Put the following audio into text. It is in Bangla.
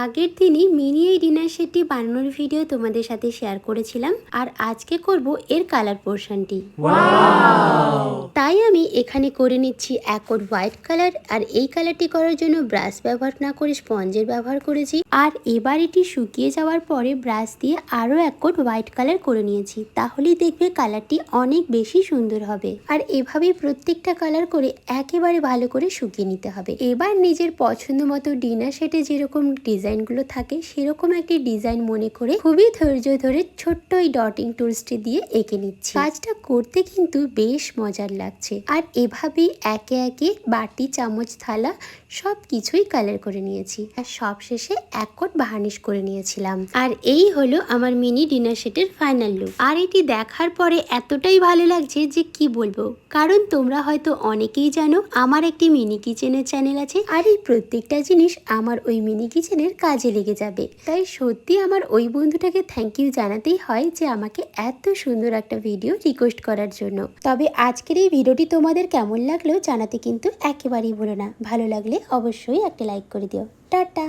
আগের দিনই মিনি এই ডিনার সেটটি বানানোর ভিডিও তোমাদের সাথে শেয়ার করেছিলাম, আর আজকে করব এর কালার পোর্শনটি। তাই আমি এখানে করে নিচ্ছি অ্যাকোড হোয়াইট কালার, আর এই কালারটি করার জন্য ব্রাশ ব্যবহার না করে স্পঞ্জের ব্যবহার করেছি। আর এবার এটি শুকিয়ে যাওয়ার পরে ব্রাশ দিয়ে আরও অ্যাকোড হোয়াইট কালার করে নিয়েছি, তাহলেই দেখবে কালারটি অনেক বেশি সুন্দর হবে। আর এভাবেই প্রত্যেকটা কালার করে একেবারে ভালো করে শুকিয়ে নিতে হবে। এবার নিজের পছন্দ মতো ডিনার সেটে যেরকম ডিজাইনগুলো থাকে সেরকম একটি ডিজাইন মনে করে খুবই ধৈর্য ধরে ছোট্ট এই ডটিং টুলসটি দিয়ে এঁকে নিচ্ছি। কাজটা করতে কিন্তু বেশ মজার লাগছে। আর এভাবেই একে একে বাটি, চামচ, থালা সব কিছুই কালার করে নিয়েছি, আর সব শেষে এক কোট বার্নিশ করে নিয়েছিলাম। আর এই হলো আমার মিনি ডিনার সেটের ফাইনাল লুক। আর এটি দেখার পরে এতটাই ভালো লাগছে যে কি বলবো, কারণ তোমরা হয়তো অনেকেই জানো আমার একটি মিনি কিচেনের চ্যানেল আছে, আর এই প্রত্যেকটা জিনিস আমার ওই মিনি কিচেনের কাজে লেগে যাবে। তাই সত্যি আমার ওই বন্ধুটাকে থ্যাংক ইউ জানাতেই হয় যে আমাকে এত সুন্দর একটা ভিডিও রিকোয়েস্ট করার জন্য। তবে আজকের এই ভিডিওটি তোমাদের কেমন লাগলো জানাতে কিন্তু একেবারেই ভুলো না। ভালো লাগলে অবশ্যই একটা লাইক করে দিও। টাটা।